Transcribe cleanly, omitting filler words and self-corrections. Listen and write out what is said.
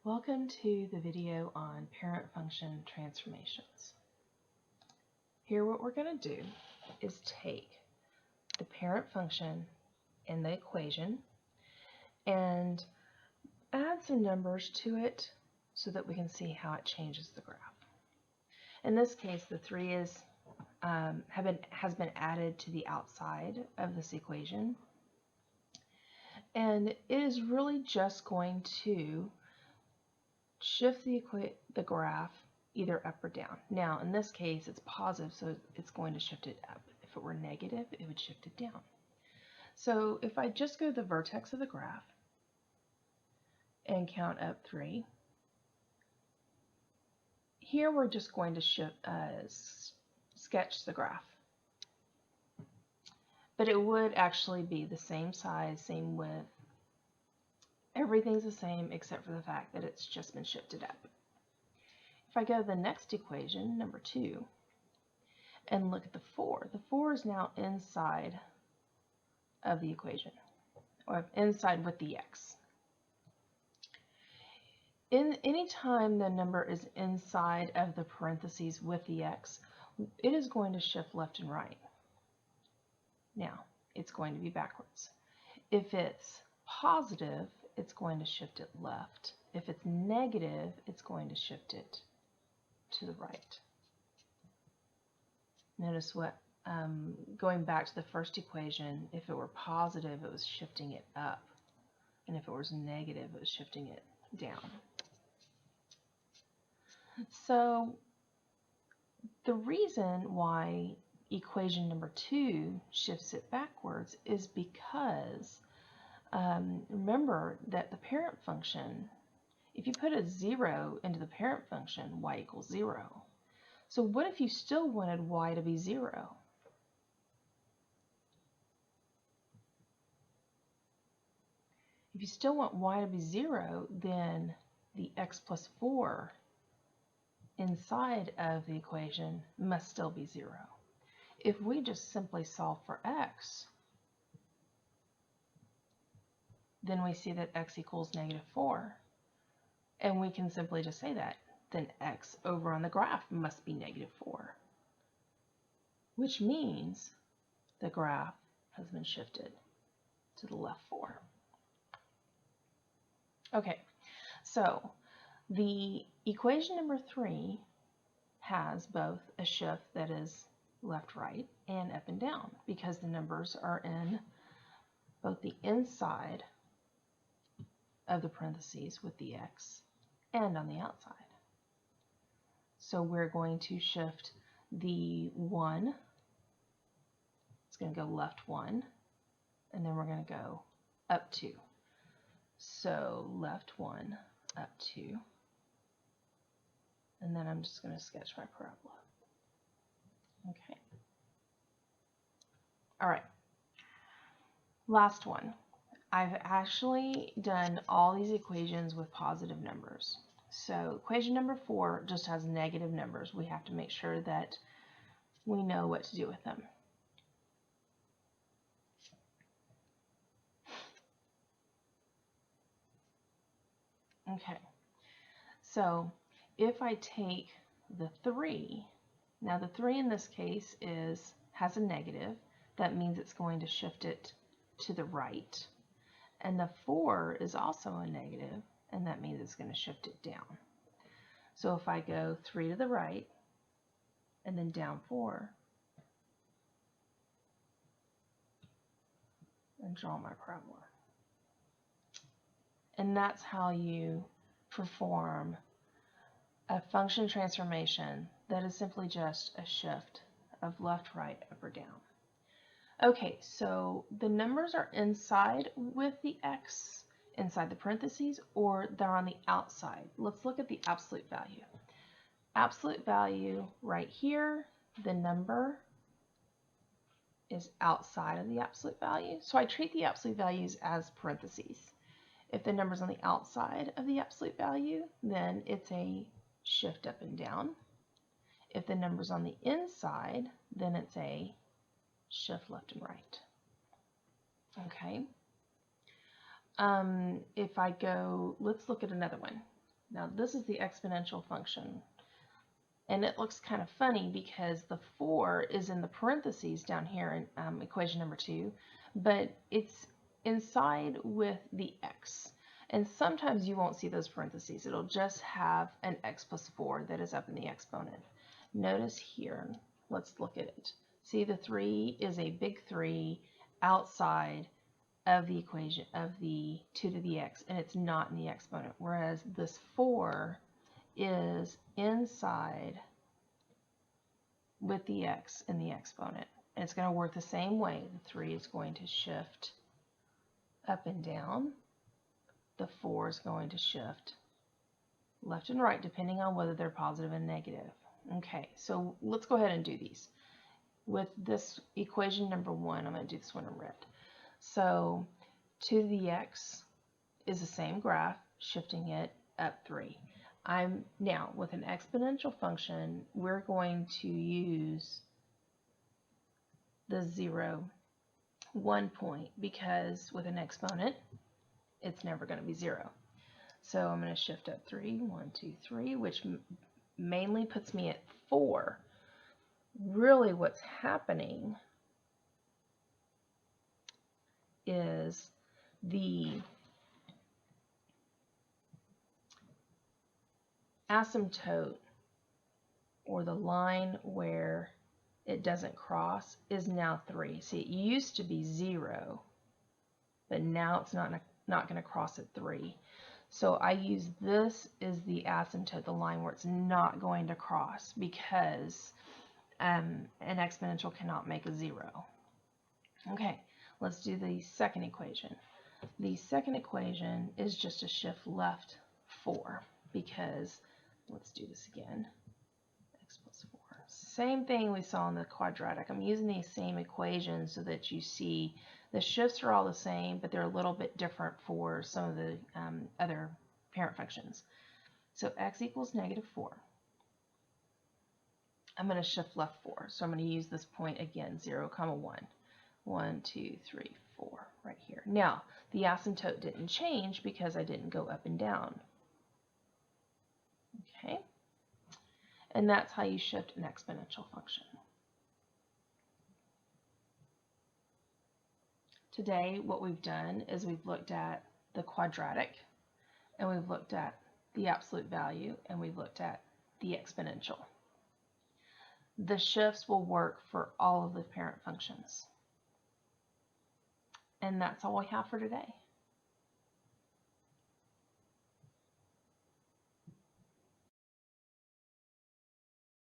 Welcome to the video on parent function transformations. Here what we're going to do is take the parent function in the equation and add some numbers to it so that we can see how it changes the graph. In this case, the 3 has been added to the outside of this equation, and it is really just going to shift the graph either up or down. Now, in this case, it's positive, so it's going to shift it up. If it were negative, it would shift it down. So if I just go to the vertex of the graph and count up 3, here we're just going to sketch the graph. But it would actually be the same size, same width. Everything's the same except for the fact that it's just been shifted up. If I go to the next equation, number 2, and look at the 4 is now inside of the equation, or inside with the x. Any time the number is inside of the parentheses with the x, it is going to shift left and right. Now, it's going to be backwards. If it's positive, it's going to shift it left. If it's negative, it's going to shift it to the right. Notice what, going back to the first equation, if it were positive, it was shifting it up. And if it was negative, it was shifting it down. So the reason why equation number 2 shifts it backwards is because remember that the parent function, if you put a 0 into the parent function, y equals 0. So what if you still wanted y to be 0? If you still want y to be 0, then the x plus 4 inside of the equation must still be 0. If we just simply solve for x, then we see that x equals -4. And we can simply just say that. Then x over on the graph must be -4. Which means the graph has been shifted to the left 4. Okay, so the equation number 3 has both a shift that is left-right and up and down because the numbers are in both the inside of the parentheses with the x and on the outside. So we're going to shift the 1, it's going to go left 1, and then we're going to go up 2. So left 1, up 2, and then I'm just going to sketch my parabola. Okay. All right. Last one. I've actually done all these equations with positive numbers. So equation number 4 just has negative numbers. We have to make sure that we know what to do with them. Okay, so if I take the 3, now the 3 in this case has a negative. That means it's going to shift it to the right. And the 4 is also a negative, and that means it's going to shift it down. So if I go 3 to the right, and then down 4, and draw my parabola. And that's how you perform a function transformation that is simply just a shift of left, right, up, or down. Okay, so the numbers are inside with the x, inside the parentheses, or they're on the outside. Let's look at the absolute value. Absolute value right here, the number is outside of the absolute value. So I treat the absolute values as parentheses. If the number's on the outside of the absolute value, then it's a shift up and down. If the number's on the inside, then it's a shift left and right. Okay. If I go, let's look at another one. Now this is the exponential function. And it looks kind of funny because the 4 is in the parentheses down here in equation number 2, but it's inside with the x. And sometimes you won't see those parentheses. It'll just have an x plus 4 that is up in the exponent. Notice here, let's look at it. See, the 3 is a big 3 outside of the equation of the 2 to the x, and it's not in the exponent, whereas this 4 is inside with the x in the exponent. And it's going to work the same way. The 3 is going to shift up and down. The 4 is going to shift left and right, depending on whether they're positive and negative. Okay, so let's go ahead and do these. With this equation number 1, I'm going to do this one in red. So 2 to the x is the same graph, shifting it up 3. Now, with an exponential function, we're going to use the 0, 1 point, because with an exponent, it's never going to be 0. So I'm going to shift up 3, 1, 2, 3, which mainly puts me at 4. Really what's happening is the asymptote, or the line where it doesn't cross, is now 3. See, it used to be 0, but now it's not going to cross at 3. So I use this as the asymptote, the line where it's not going to cross, because an exponential cannot make a 0. Okay, let's do the second equation. The second equation is just a shift left 4, because let's do this again. X plus 4. Same thing we saw in the quadratic. I'm using these same equations so that you see the shifts are all the same, but they're a little bit different for some of the other parent functions. So x equals negative 4. I'm going to shift left 4. So I'm going to use this point again, 0, 1. 1, 2, 3, 4, right here. Now, the asymptote didn't change because I didn't go up and down. Okay? And that's how you shift an exponential function. Today, what we've done is we've looked at the quadratic, and we've looked at the absolute value, and we've looked at the exponential. The shifts will work for all of the parent functions. And that's all we have for today.